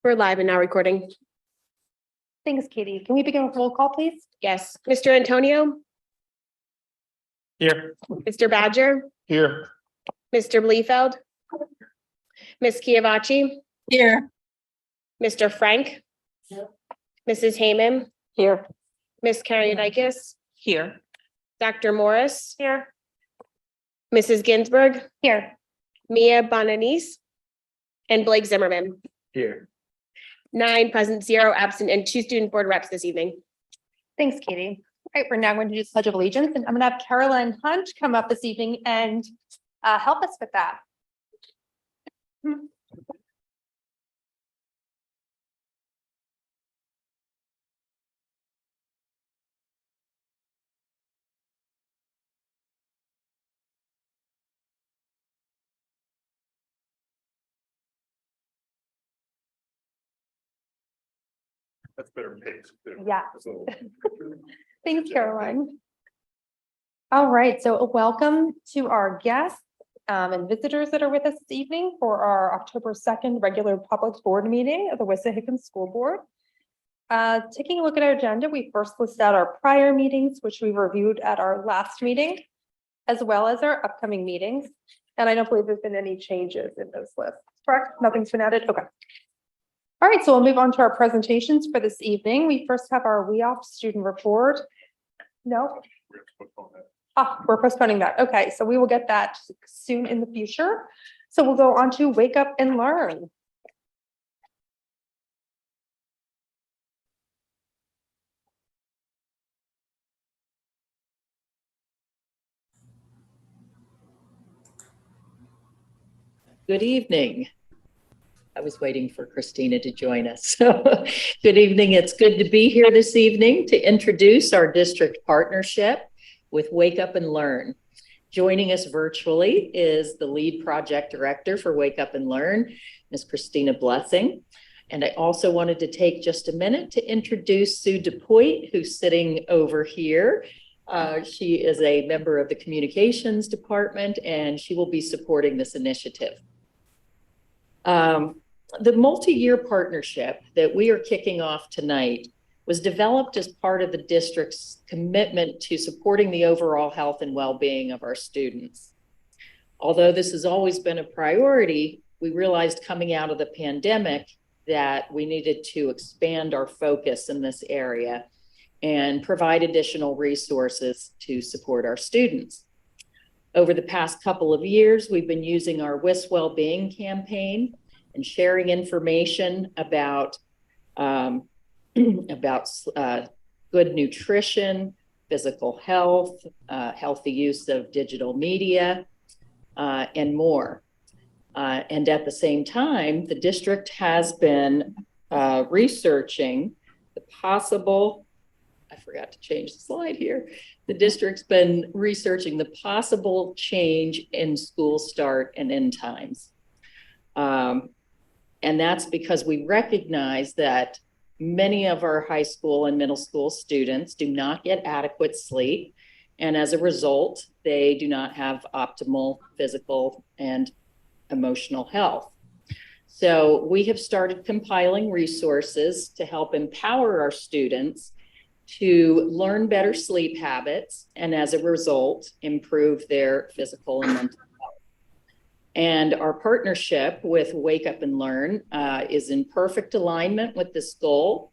We're live and now recording. Thanks, Katie. Can we begin with roll call, please? Yes. Mr. Antonio, Here. Mr. Badger, Here. Mr. Bleefeld, Ms. Chiavacci, Here. Mr. Frank, Mrs. Hayman, Here. Ms. Kariadakis, Here. Dr. Morris, Here. Mrs. Ginsburg, Here. Mia Bonanise, and Blake Zimmerman. Here. 9 present, 0 absent, and 2 student board reps this evening. Thanks, Katie. All right, we're now going to do the Pledge of Allegiance, and I'm going to have Caroline Hunt come up this evening and help us with that. That's better pace. Yeah. That's a little- Thanks, Caroline. All right, so welcome to our guests and visitors that are with us this evening for our October 2nd regular public board meeting of the Wissahickon School Board. Taking a look at our agenda, we first list out our prior meetings, which we reviewed at our last meeting, as well as our upcoming meetings. And I don't believe there's been any changes in those lists, correct? Nothing's been added, okay. All right, so we'll move on to our presentations for this evening. We first have our WEOP student report. No, we're postponing that. Okay, so we will get that soon in the future. So we'll go on to Wake Up and Learn. Good evening. I was waiting for Christina to join us. So, good evening. It's good to be here this evening to introduce our district partnership with Wake Up and Learn. Joining us virtually is the lead project director for Wake Up and Learn, Ms. Christina Blessing. And I also wanted to take just a minute to introduce Sue DuPoit, who's sitting over here. She is a member of the communications department, and she will be supporting this initiative. The multi-year partnership that we are kicking off tonight was developed as part of the district's commitment to supporting the overall health and well-being of our students. Although this has always been a priority, we realized coming out of the pandemic that we needed to expand our focus in this area and provide additional resources to support our students. Over the past couple of years, we've been using our WIS Wellbeing campaign and sharing information about good nutrition, physical health, healthy use of digital media, and more. And at the same time, the district has been researching the possible, I forgot to change the slide here. The district's been researching the possible change in school start and end times. And that's because we recognize that many of our high school and middle school students do not get adequate sleep. And as a result, they do not have optimal physical and emotional health. So we have started compiling resources to help empower our students to learn better sleep habits, and as a result, improve their physical and mental health. And our partnership with Wake Up and Learn is in perfect alignment with this goal.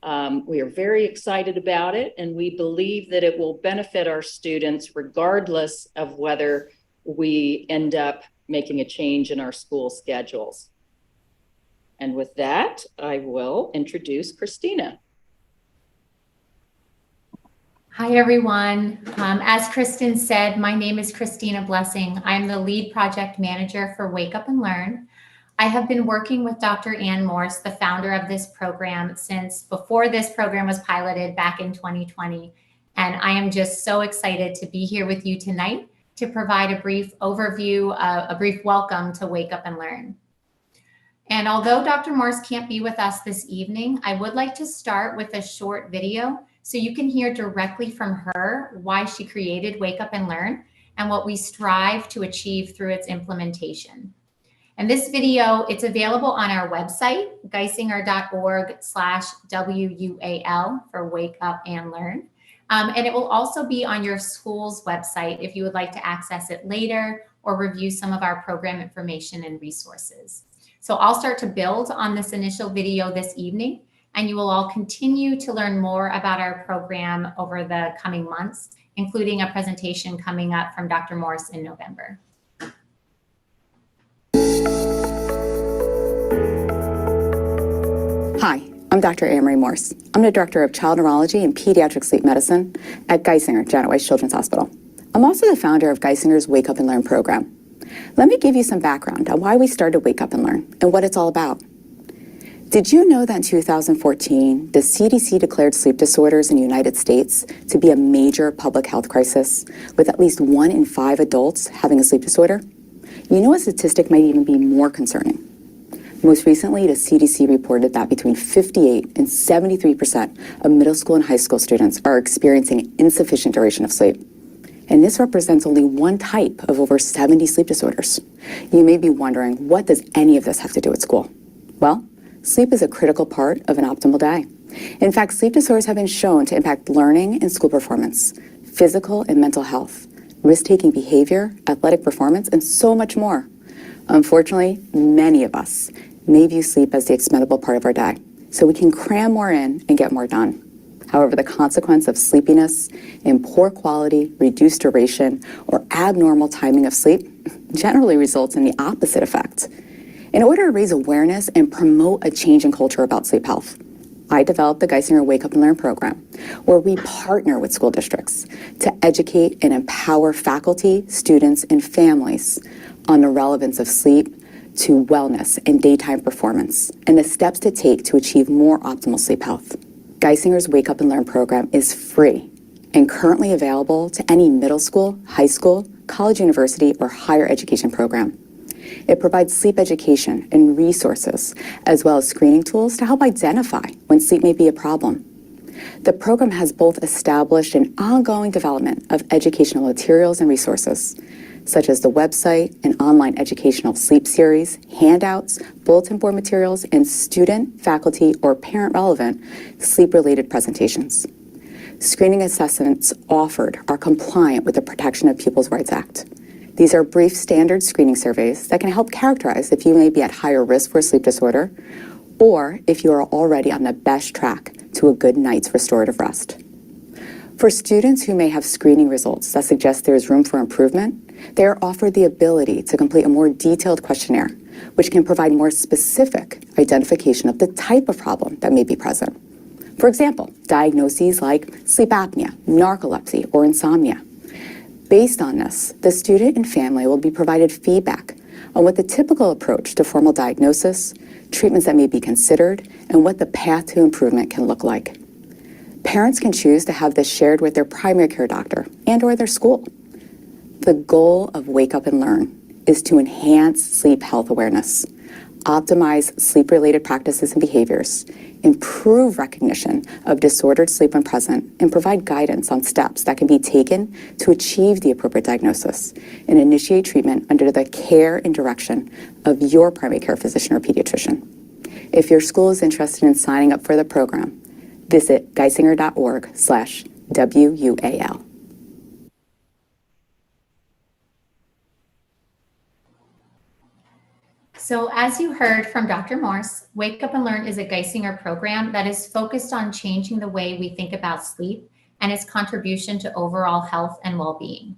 We are very excited about it, and we believe that it will benefit our students regardless of whether we end up making a change in our school schedules. And with that, I will introduce Christina. Hi, everyone. As Kristen said, my name is Christina Blessing. I'm the lead project manager for Wake Up and Learn. I have been working with Dr. Ann Morse, the founder of this program, since before this program was piloted back in 2020. And I am just so excited to be here with you tonight to provide a brief overview, a brief welcome to Wake Up and Learn. And although Dr. Morse can't be with us this evening, I would like to start with a short video so you can hear directly from her why she created Wake Up and Learn and what we strive to achieve through its implementation. And this video, it's available on our website, geisinger.org/WUAL for Wake Up and Learn. And it will also be on your school's website if you would like to access it later or review some of our program information and resources. So I'll start to build on this initial video this evening, and you will all continue to learn more about our program over the coming months, including a presentation coming up from Dr. Morse in November. Hi, I'm Dr. Amory Morse. I'm the Director of Child Neurology and Pediatric Sleep Medicine at Geisinger Janet Weiss Children's Hospital. I'm also the founder of Geisinger's Wake Up and Learn program. Let me give you some background on why we started Wake Up and Learn and what it's all about. Did you know that in 2014, the CDC declared sleep disorders in the United States to be a major public health crisis, with at least 1 in 5 adults having a sleep disorder? You know, a statistic might even be more concerning. Most recently, the CDC reported that between 58 and 73% of middle school and high school students are experiencing insufficient duration of sleep. And this represents only one type of over 70 sleep disorders. You may be wondering, what does any of this have to do with school? Well, sleep is a critical part of an optimal day. In fact, sleep disorders have been shown to impact learning and school performance, physical and mental health, risk-taking behavior, athletic performance, and so much more. Unfortunately, many of us may view sleep as the expendable part of our day, so we can cram more in and get more done. However, the consequence of sleepiness and poor quality, reduced duration, or abnormal timing of sleep generally results in the opposite effect. In order to raise awareness and promote a change in culture about sleep health, I developed the Geisinger Wake Up and Learn program, where we partner with school districts to educate and empower faculty, students, and families on the relevance of sleep to wellness and daytime performance, and the steps to take to achieve more optimal sleep health. Geisinger's Wake Up and Learn program is free and currently available to any middle school, high school, college, university, or higher education program. It provides sleep education and resources, as well as screening tools to help identify when sleep may be a problem. The program has both established and ongoing development of educational materials and resources, such as the website and online educational sleep series, handouts, bulletin board materials, and student, faculty, or parent-relevant sleep-related presentations. Screening assessments offered are compliant with the Protection of Pupils' Rights Act. These are brief standard screening surveys that can help characterize if you may be at higher risk for a sleep disorder, or if you are already on the best track to a good night's restorative rest. For students who may have screening results that suggest there is room for improvement, they are offered the ability to complete a more detailed questionnaire, which can provide more specific identification of the type of problem that may be present. For example, diagnoses like sleep apnea, narcolepsy, or insomnia. Based on this, the student and family will be provided feedback on what the typical approach to formal diagnosis, treatments that may be considered, and what the path to improvement can look like. Parents can choose to have this shared with their primary care doctor and/or their school. The goal of Wake Up and Learn is to enhance sleep health awareness, optimize sleep-related practices and behaviors, improve recognition of disordered sleep when present, and provide guidance on steps that can be taken to achieve the appropriate diagnosis and initiate treatment under the care and direction of your primary care physician or pediatrician. If your school is interested in signing up for the program, visit geisinger.org/WUAL. So as you heard from Dr. Morse, Wake Up and Learn is a Geisinger program that is focused on changing the way we think about sleep and its contribution to overall health and well-being.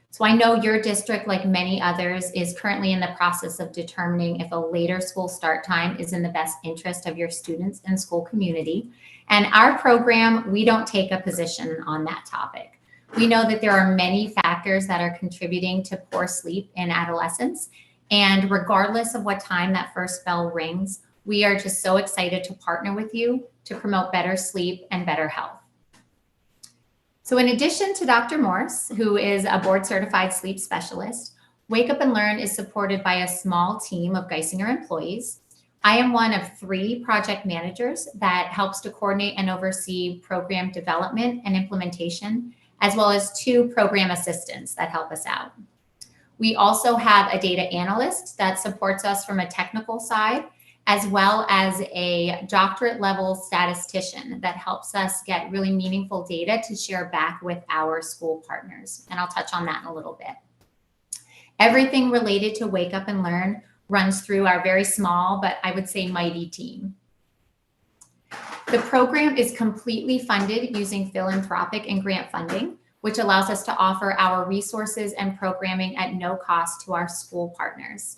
So I know your district, like many others, is currently in the process of determining if a later school start time is in the best interest of your students and school community. And our program, we don't take a position on that topic. We know that there are many factors that are contributing to poor sleep in adolescents. And regardless of what time that first bell rings, we are just so excited to partner with you to promote better sleep and better health. So in addition to Dr. Morse, who is a board certified sleep specialist, Wake Up and Learn is supported by a small team of Geisinger employees. I am one of 3 project managers that helps to coordinate and oversee program development and implementation, as well as 2 program assistants that help us out. We also have a data analyst that supports us from a technical side, as well as a doctorate level statistician that helps us get really meaningful data to share back with our school partners. And I'll touch on that in a little bit. Everything related to Wake Up and Learn runs through our very small, but I would say mighty team. The program is completely funded using philanthropic and grant funding, which allows us to offer our resources and programming at no cost to our school partners.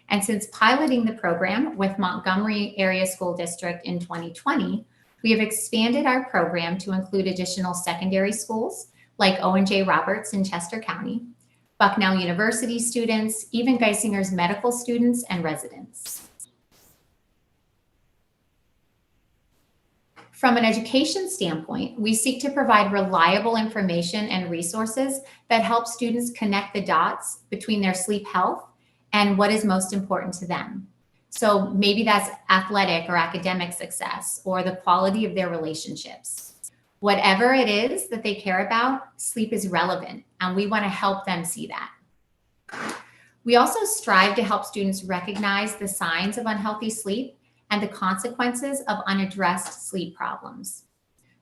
And since piloting the program with Montgomery Area School District in 2020, we have expanded our program to include additional secondary schools like Owen J. Roberts in Chester County, Bucknell University students, even Geisinger's medical students and residents. From an education standpoint, we seek to provide reliable information and resources that help students connect the dots between their sleep health and what is most important to them. So maybe that's athletic or academic success or the quality of their relationships. Whatever it is that they care about, sleep is relevant, and we want to help them see that. We also strive to help students recognize the signs of unhealthy sleep and the consequences of unaddressed sleep problems.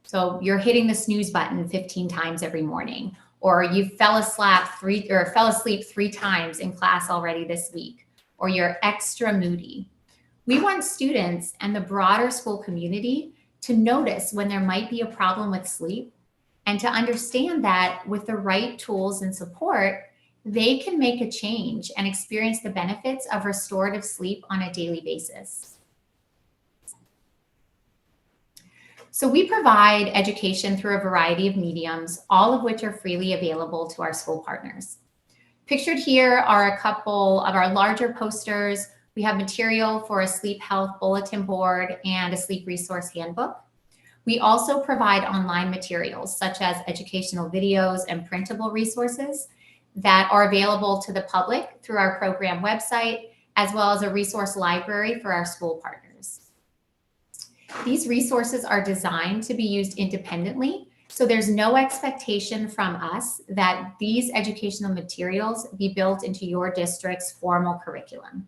So you're hitting the snooze button 15 times every morning, or you fell asleep 3 times in class already this week, or you're extra moody. We want students and the broader school community to notice when there might be a problem with sleep and to understand that with the right tools and support, they can make a change and experience the benefits of restorative sleep on a daily basis. So we provide education through a variety of mediums, all of which are freely available to our school partners. Pictured here are a couple of our larger posters. We have material for a sleep health bulletin board and a sleep resource handbook. We also provide online materials such as educational videos and printable resources that are available to the public through our program website, as well as a resource library for our school partners. These resources are designed to be used independently, so there's no expectation from us that these educational materials be built into your district's formal curriculum.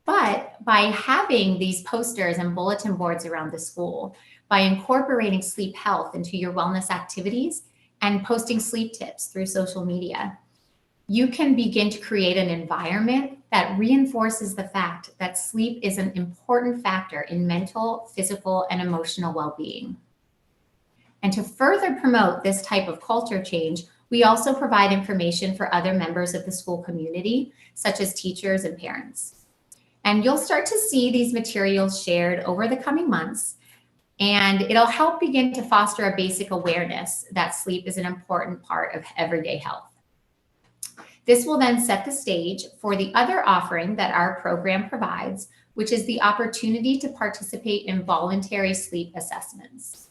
But by having these posters and bulletin boards around the school, by incorporating sleep health into your wellness activities and posting sleep tips through social media, you can begin to create an environment that reinforces the fact that sleep is an important factor in mental, physical, and emotional well-being. And to further promote this type of culture change, we also provide information for other members of the school community, such as teachers and parents. And you'll start to see these materials shared over the coming months, and it'll help begin to foster a basic awareness that sleep is an important part of everyday health. This will then set the stage for the other offering that our program provides, which is the opportunity to participate in voluntary sleep assessments.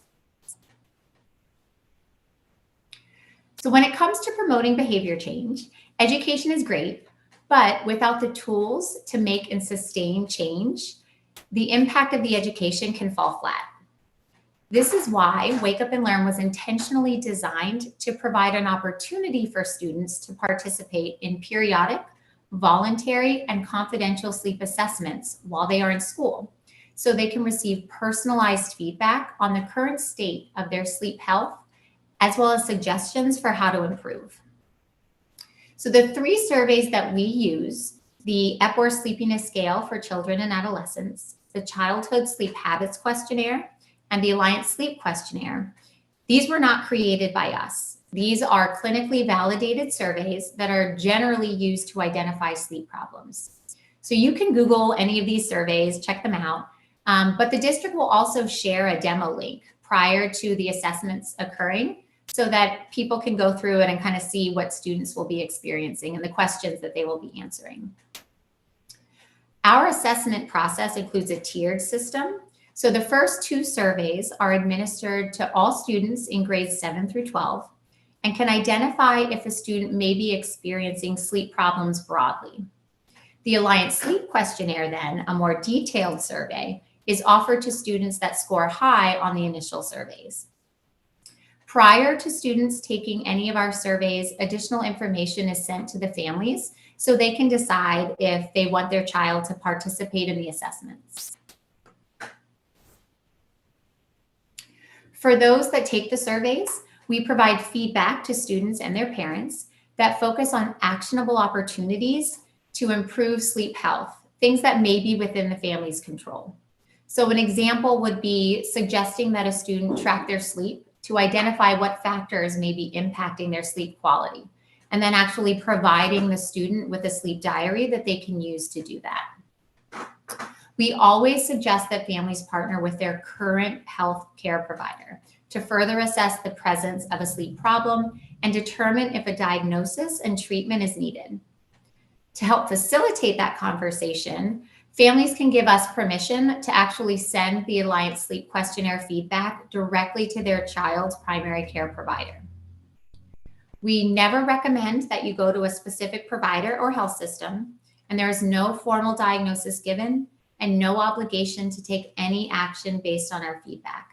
So when it comes to promoting behavior change, education is great, but without the tools to make and sustain change, the impact of the education can fall flat. This is why Wake Up and Learn was intentionally designed to provide an opportunity for students to participate in periodic, voluntary, and confidential sleep assessments while they are in school, so they can receive personalized feedback on the current state of their sleep health, as well as suggestions for how to improve. So the 3 surveys that we use, the Epworth Sleepiness Scale for children and adolescents, the Childhood Sleep Habits Questionnaire, and the Alliance Sleep Questionnaire, these were not created by us. These are clinically validated surveys that are generally used to identify sleep problems. So you can Google any of these surveys, check them out, but the district will also share a demo link prior to the assessments occurring so that people can go through it and kind of see what students will be experiencing and the questions that they will be answering. Our assessment process includes a tiered system. So the first 2 surveys are administered to all students in grades 7 through 12 and can identify if a student may be experiencing sleep problems broadly. The Alliance Sleep Questionnaire, then, a more detailed survey, is offered to students that score high on the initial surveys. Prior to students taking any of our surveys, additional information is sent to the families so they can decide if they want their child to participate in the assessments. For those that take the surveys, we provide feedback to students and their parents that focus on actionable opportunities to improve sleep health, things that may be within the family's control. So an example would be suggesting that a student track their sleep to identify what factors may be impacting their sleep quality, and then actually providing the student with a sleep diary that they can use to do that. We always suggest that families partner with their current health care provider to further assess the presence of a sleep problem and determine if a diagnosis and treatment is needed. To help facilitate that conversation, families can give us permission to actually send the Alliance Sleep Questionnaire feedback directly to their child's primary care provider. We never recommend that you go to a specific provider or health system, and there is no formal diagnosis given and no obligation to take any action based on our feedback.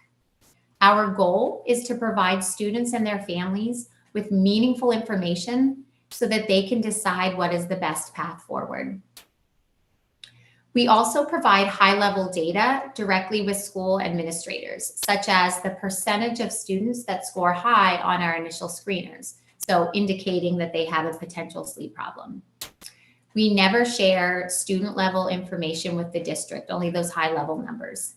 Our goal is to provide students and their families with meaningful information so that they can decide what is the best path forward. We also provide high-level data directly with school administrators, such as the percentage of students that score high on our initial screeners, so indicating that they have a potential sleep problem. We never share student-level information with the district, only those high-level numbers.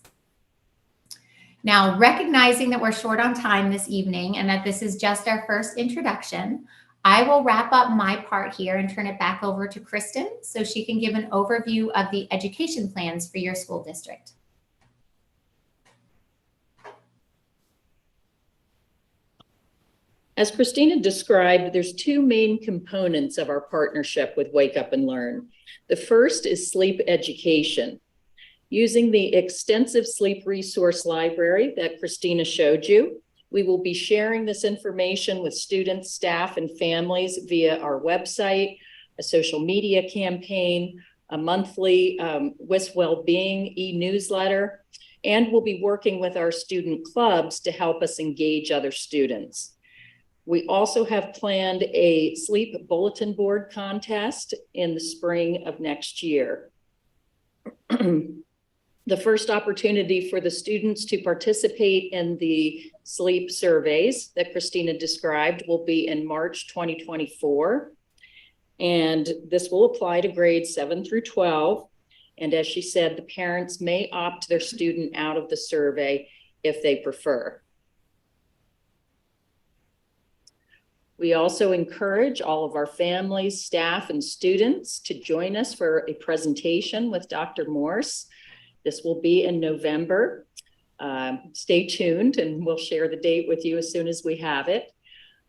Now, recognizing that we're short on time this evening and that this is just our first introduction, I will wrap up my part here and turn it back over to Kristen so she can give an overview of the education plans for your school district. As Christina described, there's two main components of our partnership with Wake Up and Learn. The first is sleep education. Using the extensive sleep resource library that Christina showed you, we will be sharing this information with students, staff, and families via our website, a social media campaign, a monthly WIS Wellbeing e-newsletter, and we'll be working with our student clubs to help us engage other students. We also have planned a sleep bulletin board contest in the spring of next year. The first opportunity for the students to participate in the sleep surveys that Christina described will be in March 2024. And this will apply to grades 7 through 12. And as she said, the parents may opt their student out of the survey if they prefer. We also encourage all of our families, staff, and students to join us for a presentation with Dr. Morse. This will be in November. Stay tuned and we'll share the date with you as soon as we have it.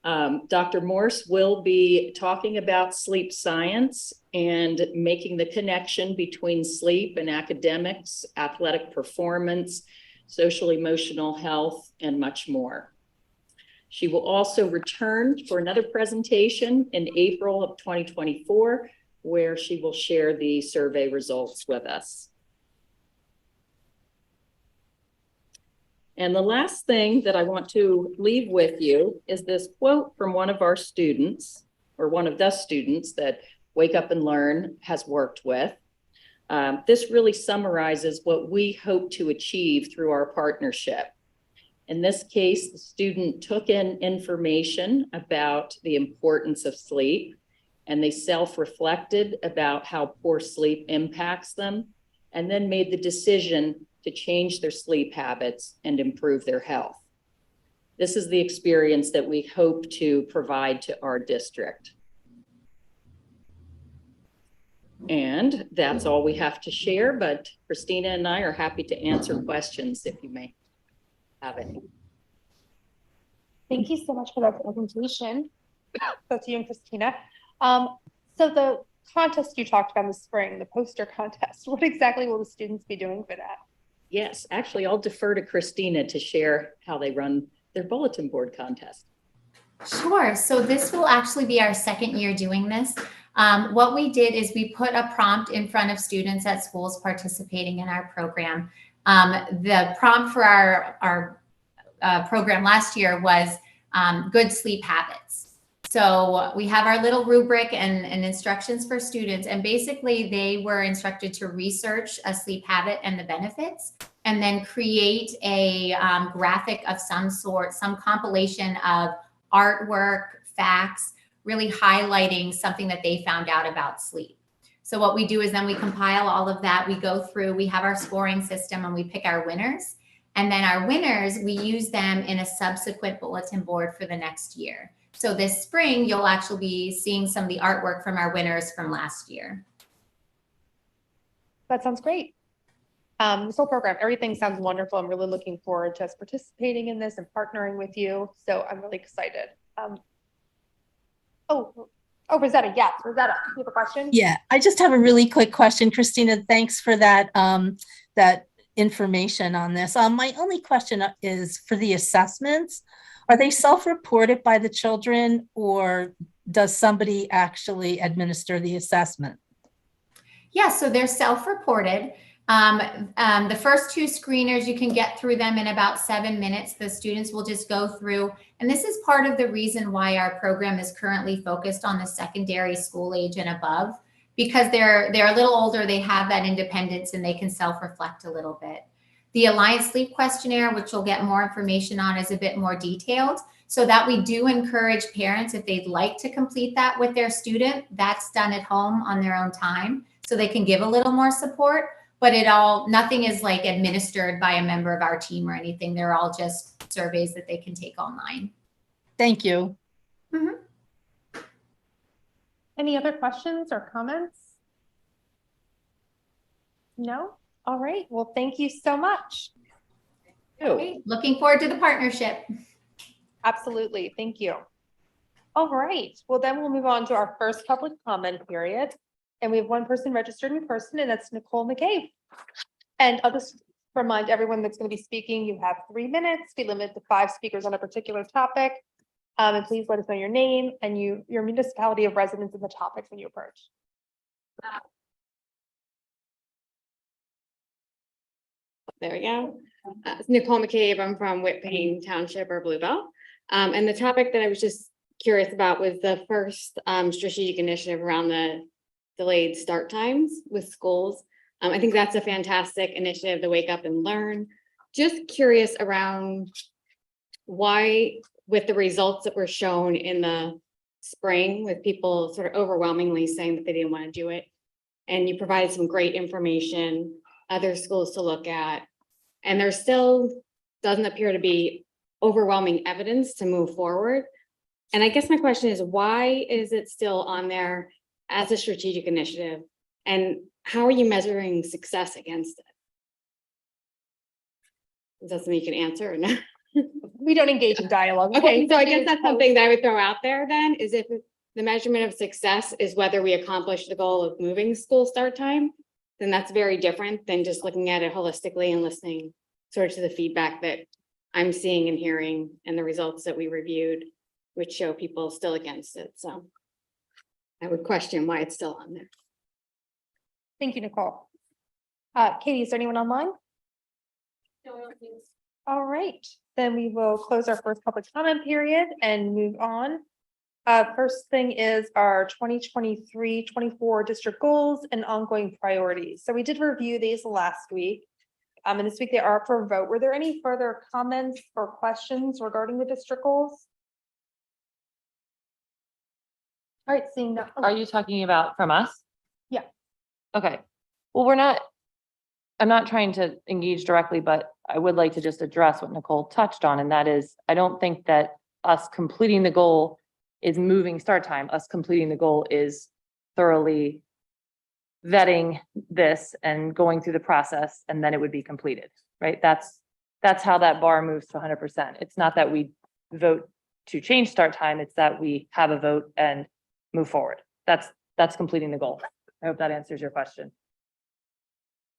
Dr. Morse will be talking about sleep science and making the connection between sleep and academics, athletic performance, social emotional health, and much more. She will also return for another presentation in April of 2024, where she will share the survey results with us. And the last thing that I want to leave with you is this quote from one of our students, or one of the students that Wake Up and Learn has worked with. This really summarizes what we hope to achieve through our partnership. In this case, the student took in information about the importance of sleep, and they self-reflected about how poor sleep impacts them, and then made the decision to change their sleep habits and improve their health. This is the experience that we hope to provide to our district. And that's all we have to share, but Christina and I are happy to answer questions if you may have any. Thank you so much for that presentation. Both you and Christina. So the contest you talked about in the spring, the poster contest, what exactly will the students be doing for that? Yes, actually, I'll defer to Christina to share how they run their bulletin board contest. Sure. So this will actually be our second year doing this. What we did is we put a prompt in front of students at schools participating in our program. The prompt for our program last year was, good sleep habits. So we have our little rubric and instructions for students. And basically they were instructed to research a sleep habit and the benefits, and then create a graphic of some sort, some compilation of artwork, facts, really highlighting something that they found out about sleep. So what we do is then we compile all of that. We go through, we have our scoring system and we pick our winners. And then our winners, we use them in a subsequent bulletin board for the next year. So this spring, you'll actually be seeing some of the artwork from our winners from last year. That sounds great. This whole program, everything sounds wonderful. I'm really looking forward to us participating in this and partnering with you. So I'm really excited. Rosetta, yes, Rosetta, you have a question? Yeah, I just have a really quick question, Christina. Thanks for that that information on this. My only question is for the assessments. Are they self-reported by the children, or does somebody actually administer the assessment? Yeah, so they're self-reported. The first two screeners, you can get through them in about 7 minutes. The students will just go through. And this is part of the reason why our program is currently focused on the secondary school age and above, because they're a little older, they have that independence and they can self-reflect a little bit. The Alliance Sleep Questionnaire, which you'll get more information on, is a bit more detailed, so that we do encourage parents, if they'd like to complete that with their student, that's done at home on their own time, so they can give a little more support. But nothing is like administered by a member of our team or anything. They're all just surveys that they can take online. Thank you. Mm-hmm. Any other questions or comments? No? All right. Well, thank you so much. Great. Looking forward to the partnership. Absolutely. Thank you. All right. Well, then we'll move on to our first public comment period. And we have one person registered in person, and that's Nicole McCabe. And I'll just remind everyone that's going to be speaking, you have 3 minutes. Be limited to 5 speakers on a particular topic. And please let us know your name and your municipality of residence and the topics when you approach. There we go. Nicole McCabe, I'm from Whitpain Township or Bluebell. And the topic that I was just curious about was the first strategic initiative around the delayed start times with schools. I think that's a fantastic initiative to wake up and learn. Just curious around why, with the results that were shown in the spring, with people sort of overwhelmingly saying that they didn't want to do it, and you provided some great information, other schools to look at, and there still doesn't appear to be overwhelming evidence to move forward. And I guess my question is, why is it still on there as a strategic initiative? And how are you measuring success against it? Is that something you can answer or not? We don't engage in dialogue. Okay, so I guess that's something that I would throw out there then, is if the measurement of success is whether we accomplish the goal of moving school start time, then that's very different than just looking at it holistically and listening sort of to the feedback that I'm seeing and hearing and the results that we reviewed, which show people still against it. So I would question why it's still on there. Thank you, Nicole. Katie, is there anyone online? All right, then we will close our first public comment period and move on. First thing is our 2023-24 district goals and ongoing priorities. So we did review these last week. And this week they are up for a vote. Were there any further comments or questions regarding the district goals? All right, seeing that. Are you talking about from us? Yeah. Okay, well, I'm not trying to engage directly, but I would like to just address what Nicole touched on, and that is, I don't think that us completing the goal is moving start time. Us completing the goal is thoroughly vetting this and going through the process, and then it would be completed, right? That's how that bar moves to 100%. It's not that we vote to change start time, it's that we have a vote and move forward. That's completing the goal. I hope that answers your question.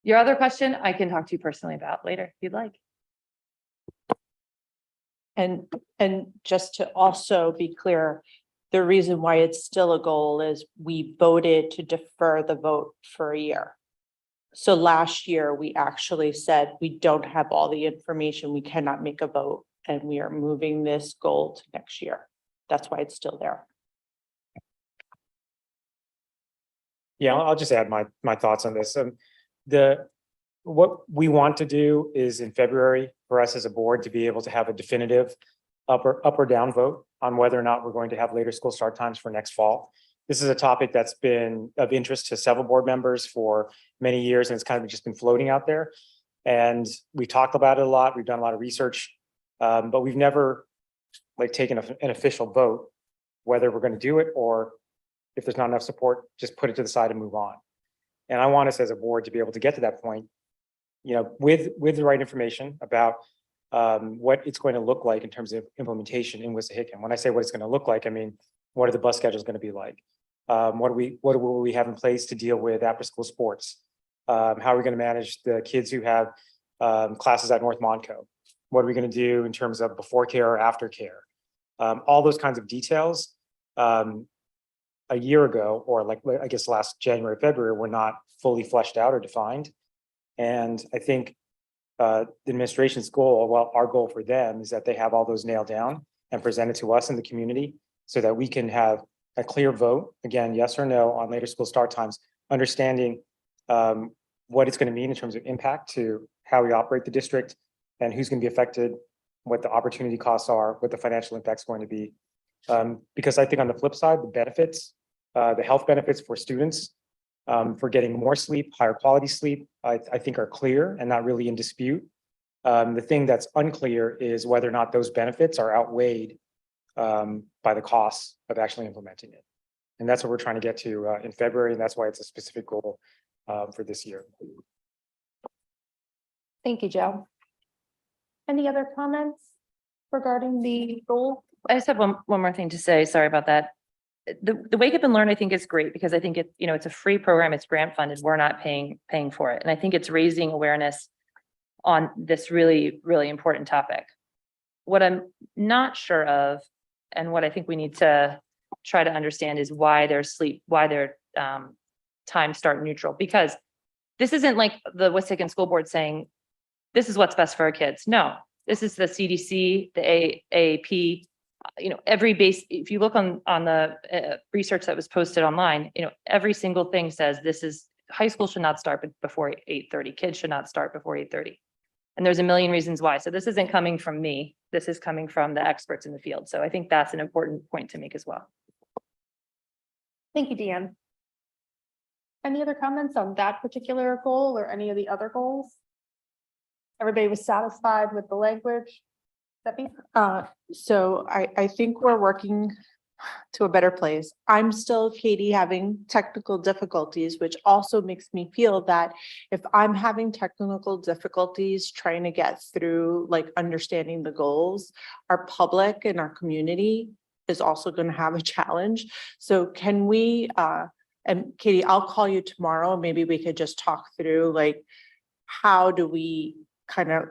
Your other question, I can talk to you personally about later if you'd like. And just to also be clear, the reason why it's still a goal is we voted to defer the vote for a year. So last year, we actually said we don't have all the information, we cannot make a vote. and we are moving this goal to next year. That's why it's still there. Yeah, I'll just add my thoughts on this. What we want to do is in February for us as a board to be able to have a definitive up or down vote on whether or not we're going to have later school start times for next fall. This is a topic that's been of interest to several board members for many years, and it's kind of just been floating out there. And we talked about it a lot. We've done a lot of research, but we've never taken an official vote whether we're going to do it, or if there's not enough support, just put it to the side and move on. And I want us as a board to be able to get to that point, with the right information about what it's going to look like in terms of implementation in Wissahickon. When I say what it's going to look like, I mean, what are the bus schedules going to be like? What will we have in place to deal with after school sports? How are we going to manage the kids who have classes at North Monco? What are we going to do in terms of before care or after care? All those kinds of details a year ago, or I guess last January, February, were not fully fleshed out or defined. And I think the administration's goal, well, our goal for them is that they have all those nailed down and presented to us in the community so that we can have a clear vote, again, yes or no on later school start times, understanding what it's going to mean in terms of impact to how we operate the district and who's going to be affected, what the opportunity costs are, what the financial impact's going to be. Because I think on the flip side, the benefits, the health benefits for students for getting more sleep, higher quality sleep, I think are clear and not really in dispute. The thing that's unclear is whether or not those benefits are outweighed by the costs of actually implementing it. And that's what we're trying to get to in February, and that's why it's a specific goal for this year. Thank you, Joe. Any other comments regarding the goal? I just have one more thing to say. Sorry about that. The Wake Up and Learn, I think, is great because I think it's a free program. It's grant funded. We're not paying for it. And I think it's raising awareness on this really, really important topic. What I'm not sure of, and what I think we need to try to understand, is why their times start neutral, because this isn't like the Wissahickon School Board saying, this is what's best for our kids. No, this is the CDC, the AAP, if you look on the research that was posted online, every single thing says high school should not start before 8:30. Kids should not start before 8:30. And there's a million reasons why. So this isn't coming from me. This is coming from the experts in the field. So I think that's an important point to make as well. Thank you, Deanne. Any other comments on that particular goal or any of the other goals? Everybody was satisfied with the language? So I think we're working to a better place. I'm still, Katie, having technical difficulties, which also makes me feel that if I'm having technical difficulties trying to get through, understanding the goals, our public and our community is also going to have a challenge. So can we, and Katie, I'll call you tomorrow. Maybe we could just talk through how do we kind of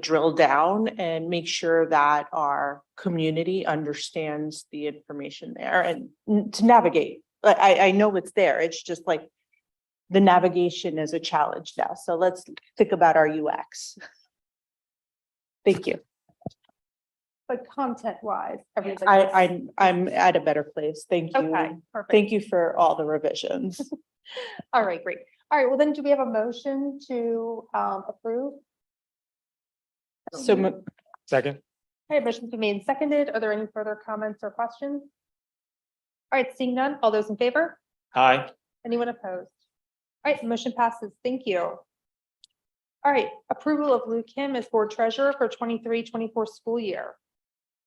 drill down and make sure that our community understands the information there and to navigate. I know it's there. It's just the navigation is a challenge now. So let's think about our UX. Thank you. But content wise, everything. I'm at a better place. Thank you. Okay, perfect. Thank you for all the revisions. All right, great. All right, well then, do we have a motion to approve? So Second. Okay, motion's been made and seconded. Are there any further comments or questions? All right, seeing none, all those in favor? Aye. Anyone opposed? All right, the motion passes. Thank you. All right, approval of Lou Kim as board treasurer for 23-24 school year.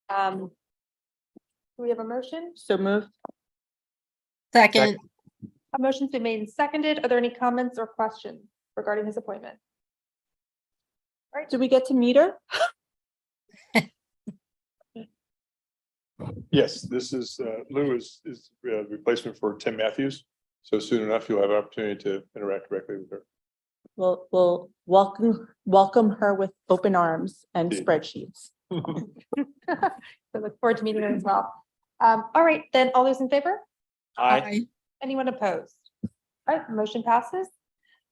Do we have a motion? So moved. Second, A motion's been made and seconded. Are there any comments or questions regarding his appointment? All right, Do we get to meet her? Yes, this is, Lou is replacement for Tim Matthews. So soon enough, you'll have an opportunity to interact directly with her. We'll welcome her with open arms and Yeah. spreadsheets. so look forward to meeting her as well. All right, then all those in favor? Aye. Anyone opposed? All right, motion passes.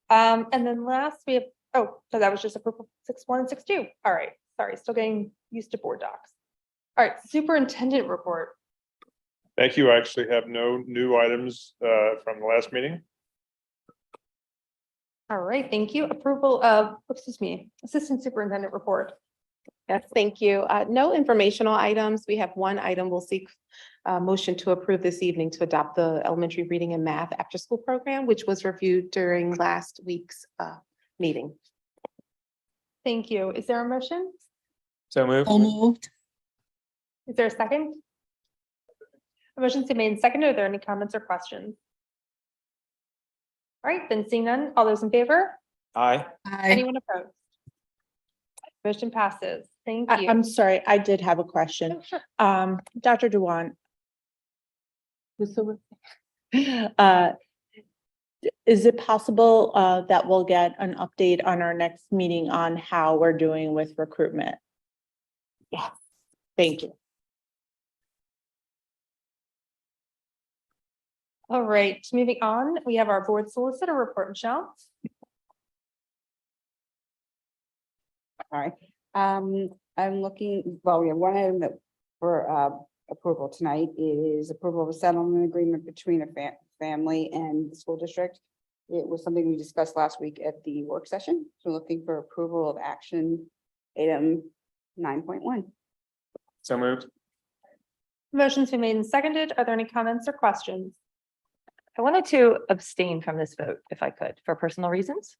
And then last we have, so that was just approval 6.1 and 6.2. All right, sorry, still getting used to board docs. All right, superintendent report. Thank you. I actually have no new items from the last meeting. All right, thank you. Approval of, assistant superintendent report. Yes, thank you. No informational items. We have one item. We'll seek motion to approve this evening to adopt the elementary reading and math after-school program, which was reviewed during last week's meeting. Thank you. Is there a motion? So moved. So moved. Is there a second? A motion's been made and seconded. Are there any comments or questions? All right, then seeing none, all those in favor? Aye. Aye. Anyone opposed? Motion passes. Thank you. I'm sorry, I did have a question. Oh, sure. Dr. Dewan. Is it possible that we'll get an update on our next meeting on how we're doing with recruitment? Yes. Thank you. All right, moving on, we have our board solicitor report, Michelle. All right, I'm looking, well, we have one item that for approval tonight is approval of a settlement agreement between a family and the school district. It was something we discussed last week at the work session, so looking for approval of action item 9.1. So moved. Motion's been made and seconded. Are there any comments or questions? I wanted to abstain from this vote if I could, for personal reasons.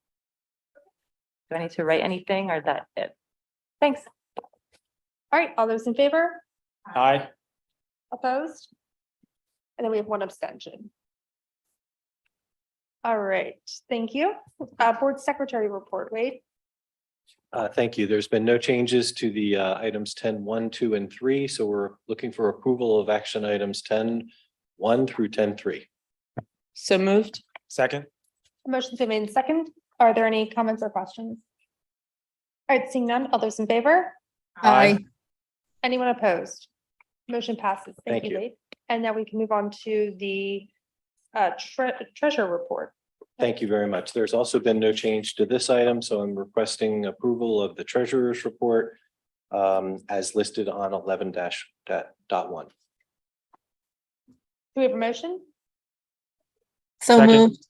Do I need to write anything or that it? Thanks. All right, all those in favor? Aye. Opposed? And then we have one abstention. All right, thank you. Board secretary report, Wade. Thank you. There's been no changes to the items 10.1, 2, and 3. So we're looking for approval of action items 10.1 through 10.3. So moved. Second. Motion's been made and second. Are there any comments or questions? All right, seeing none, all those in favor? Aye. Anyone opposed? Motion passes. Thank Thank you, you. Wade. And now we can move on to the treasurer report. Thank you very much. There's also been no change to this item, so I'm requesting approval of the treasurer's report as listed on 11-1. Do we have a motion? So Second. moved.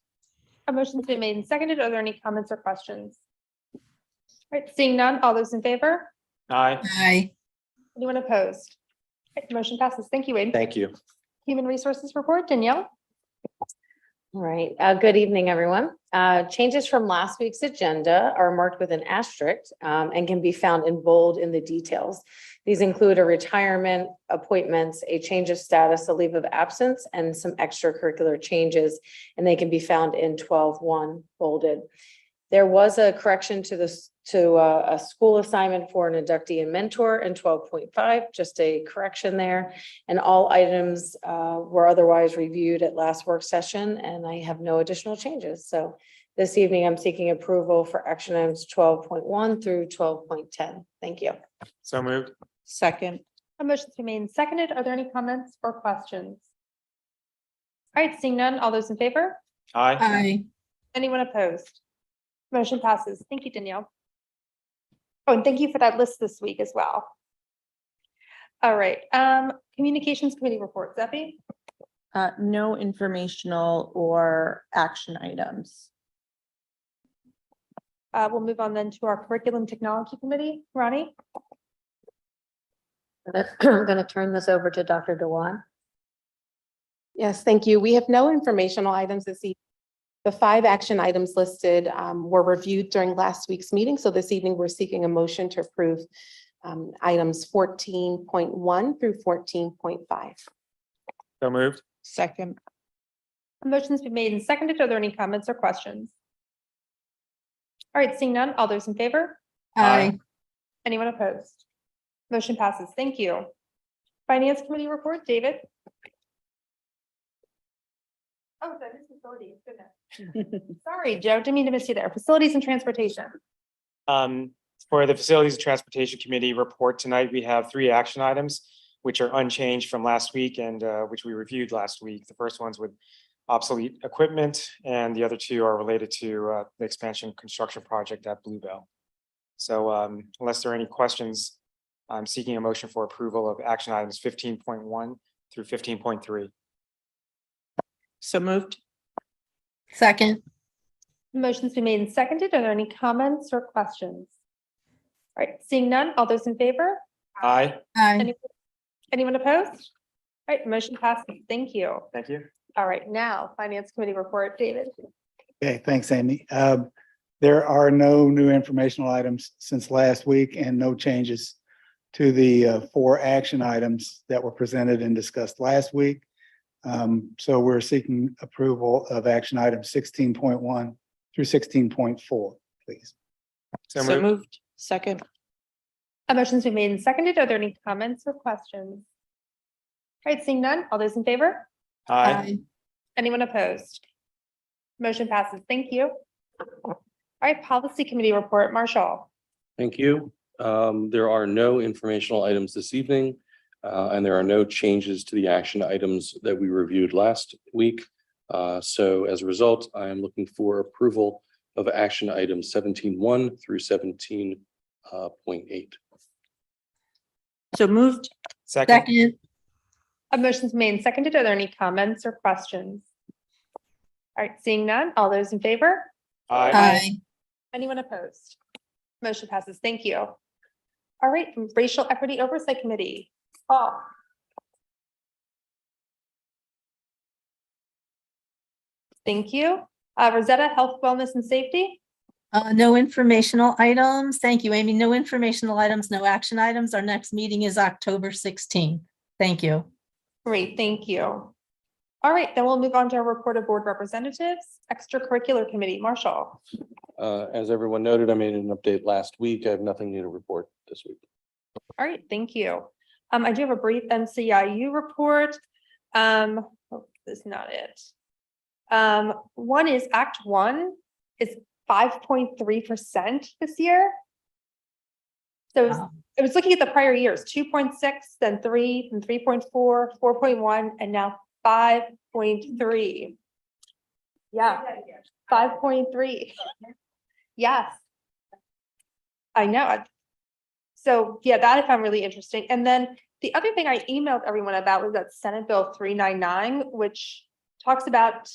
A motion's been made and seconded. Are there any comments or questions? All right, seeing none, all those in favor? Aye. Aye. Anyone opposed? All right, motion passes. Thank you, Wade. Thank you. Human Resources Report, Danielle. All right, good evening, everyone. Changes from last week's agenda are marked with an asterisk and can be found in bold in the details. These include a retirement, appointments, a change of status, a leave of absence, and some extracurricular changes, and they can be found in 12.1 bolded. There was a correction to a school assignment for an inductee and mentor in 12.5, just a correction there. And all items were otherwise reviewed at last work session, and I have no additional changes. So this evening, I'm seeking approval for action items 12.1 through 12.10. Thank you. So moved. Second. A motion's been made and seconded. Are there any comments or questions? All right, seeing none, all those in favor? Aye. Aye. Anyone opposed? Motion passes. Thank you, Danielle. Oh, and thank you for that list this week as well. All right, Communications Committee report, Zeppi. No informational or action items. We'll move on then to our Curriculum Technology Committee. Ronnie? I'm going to turn this over to Dr. Dewan. Yes, thank you. We have no informational items this evening. The 5 action items listed were reviewed during last week's meeting. So this evening, we're seeking a motion to approve items 14.1 through 14.5. So moved. Second. A motion's been made and seconded. Are there any comments or questions? All right, seeing none, all those in favor? Aye. Anyone opposed? Motion passes. Thank you. Finance Committee report, David. Oh, that is facilities, goodness. Sorry, Joe, didn't mean to miss you there. Facilities and Transportation. For the Facilities and Transportation Committee report tonight, we have 3 action items, which are unchanged from last week and which we reviewed last week. The first one's with obsolete equipment, and the other 2 are related to the expansion construction project at Bluebell. So unless there are any questions I'm seeking a motion for approval of action items 15.1 through 15.3. So moved. Second. Motion's been made and seconded. Are there any comments or questions? All right, seeing none, all those in favor? Aye. Aye. Anyone opposed? All right, motion passes. Thank you. Thank you. All right, now Finance Committee report, David. Okay, thanks, Amy. There are no new informational items since last week and no changes to the 4 action items that were presented and discussed last week. So we're seeking approval of action items 16.1 through 16.4, please. So moved. Moved. Second. A motion's been made and seconded. Are there any comments or questions? All right, seeing none, all those in favor? Aye. Anyone opposed? Motion passes. Thank you. All right, Policy Committee report, Marshall. Thank you. There are no informational items this evening, and there are no changes to the action items that we reviewed last week. So as a result, I am looking for approval of action items 17.1 through 17.8. So moved. Second. Second. A motion's made and seconded. Are there any comments or questions? All right, seeing none, all those in favor? Aye. Anyone opposed? Motion passes. Thank you. All right, Racial Equity Oversight Committee. Paul. Thank you. Rosetta, Health, Wellness, and Safety. No informational items. Thank you, Amy. No informational items, no action items. Our next meeting is October 16th. Thank you. Great, thank you. All right, then we'll move on to our report of board representatives, Extracurricular Committee, Marshall. As everyone noted, I made an update last week. I have nothing new to report this week. All right, thank you. I do have a brief NCIU report. Oh, this is not it. One is Act 1 is 5.3% this year. So I was looking at the prior years, 2.6, then 3, then 3.4, 4.1, and now 5.3. Yeah, 5.3. Yes. I know. So yeah, that I found really interesting. And then the other thing I emailed everyone about was that Senate Bill 399, which talks about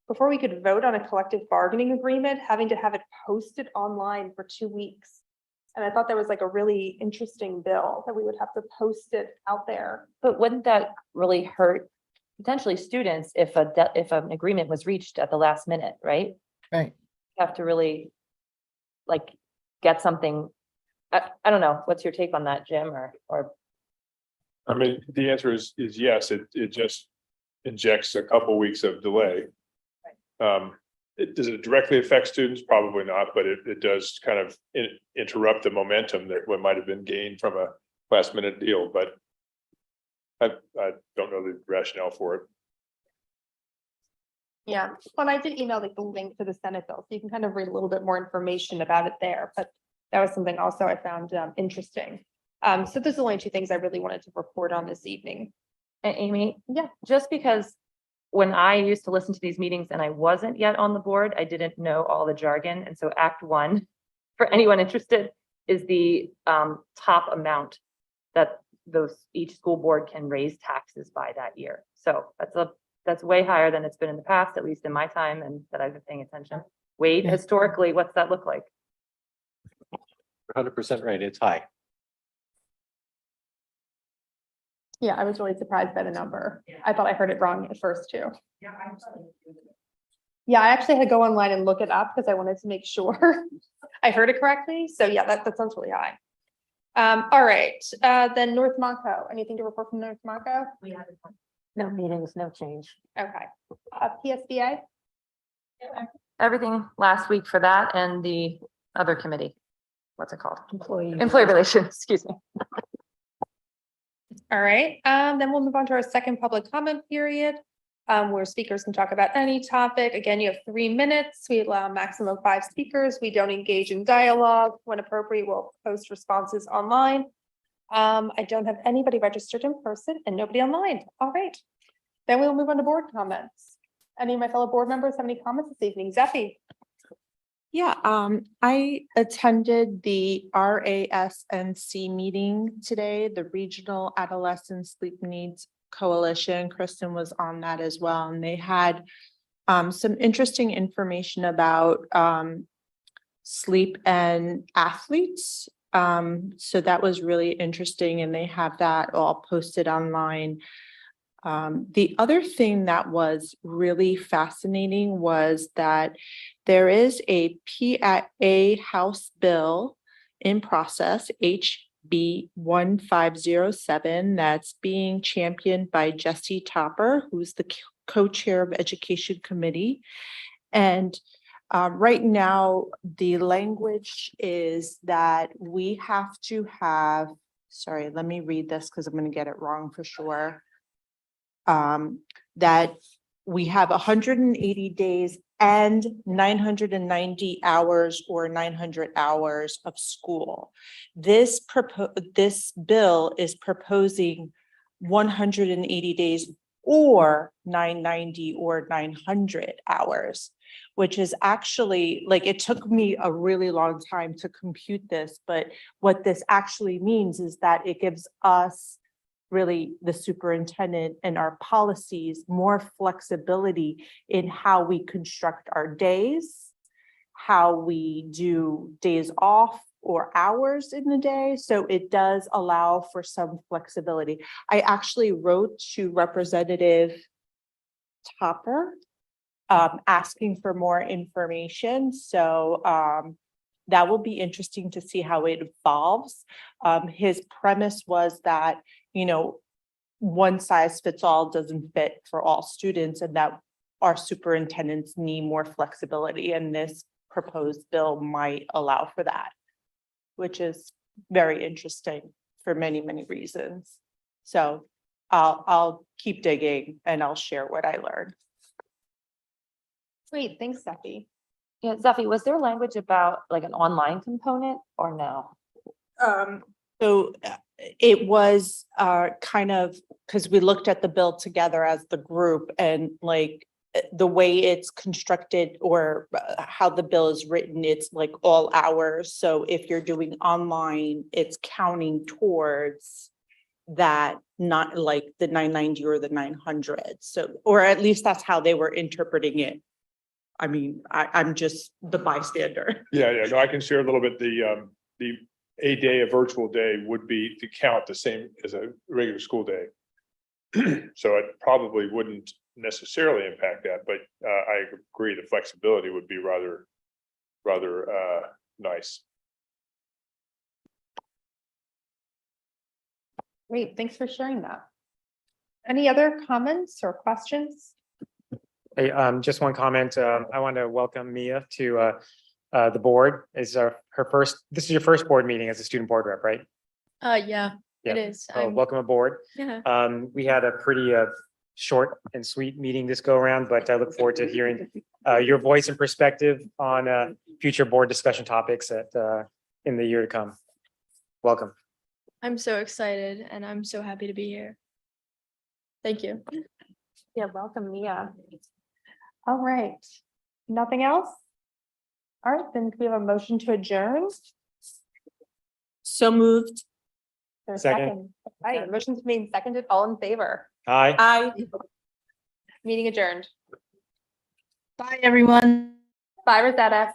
before we could vote on a collective bargaining agreement, having to have it posted online for 2 weeks. And I thought that was like a really interesting bill that we would have to post it out there. But wouldn't that really hurt potentially students if if an agreement was reached at the last minute, right? Right. Have to really like get something. I don't know. What's your take on that, Jim, or? I mean, the answer is yes, it just injects a couple weeks of delay. Does it directly affect students? Probably not, but it does kind of interrupt the momentum that what might have been gained from a last minute deal, but I don't know the rationale for it. Yeah, well, I did email like the link to the Senate bill, so you can kind of read a little bit more information about it there, but that was something also I found interesting. So those are the only 2 things I really wanted to report on this evening. And Amy? Yeah. Just because when I used to listen to these meetings and I wasn't yet on the board, I didn't know all the jargon. And so Act 1, for anyone interested, is the top amount that each school board can raise taxes by that year. So that's way higher than it's been in the past, at least in my time and that I've been paying attention. Wade, historically, what's that look like? 100% right. It's high. Yeah, I was really surprised by the number. I thought I heard it wrong at first too. Yeah, I actually had to go online and look it up because I wanted to make sure I heard it correctly. So yeah, that sounds really high. All right, then North Monco, anything to report from North Monco? No meetings, no change. Okay, PSBA? Everything last week for that and the other committee. What's it called? Employee Relations, excuse me. All right, then we'll move on to our second public comment period, where speakers can talk about any topic. Again, you have 3 minutes. We allow a maximum of 5 speakers. We don't engage in dialogue. When appropriate, we'll post responses online. I don't have anybody registered in person and nobody online. All right, then we'll move on to board comments. Any of my fellow board members have any comments this evening? Zeffie? Yeah, I attended the RASNC meeting today, the Regional Adolescent Sleep Needs Coalition. Kristen was on that as well, and they had some interesting information about sleep and athletes. So that was really interesting, and they have that all posted online. The other thing that was really fascinating was that there is a PA House bill in process, HB 1507, that's being championed by Jesse Topper, who's the co-chair of Education Committee. And right now, the language is that we have to have, sorry, let me read this because I'm going to get it wrong for sure. That we have 180 days and 990 hours or 900 hours of school. This bill is proposing 180 days or 990 or 900 hours, which is actually, like, it took me a really long time to compute this, but what this actually means is that it gives us, really, the superintendent and our policies, more flexibility in how we construct our days, how we do days off or hours in the day. So it does allow for some flexibility. I actually wrote to Representative Topper asking for more information. So that will be interesting to see how it evolves. His premise was that, you know, one size fits all doesn't fit for all students, and that our superintendents need more flexibility, and this proposed bill might allow for that, which is very interesting for many, many reasons. So I'll keep digging and I'll share what I learned. Great, thanks, Steffi. Yeah, Zephy, was there language about like an online component or no? So it was kind of, because we looked at the bill together as the group, and like the way it's constructed or how the bill is written, it's like all hours. So if you're doing online, it's counting towards that, not like the 990 or the 900. So, or at least that's how they were interpreting it. I mean, I'm just the bystander. Yeah, no, I can share a little bit. A day, a virtual day would be to count the same as a regular school day. So it probably wouldn't necessarily impact that, but I agree the flexibility would be rather nice. Great, thanks for sharing that. Any other comments or questions? Hey, just one comment. I want to welcome Mia to the board. Is this is your first board meeting as a student board rep, right? Yeah, Yeah. it is. So welcome aboard. Yeah. We had a pretty short and sweet meeting this go around, but I look forward to hearing your voice and perspective on future board discussion topics in the year to come. Welcome. I'm so excited and I'm so happy to be here. Thank you. Yeah, welcome, Mia. All right, nothing else? All right, then we have a motion to adjourn. So moved. There's Second. All right, motion's made and seconded, all in favor. Hi. Aye. Meeting adjourned. Bye, everyone. Bye, Rosetta.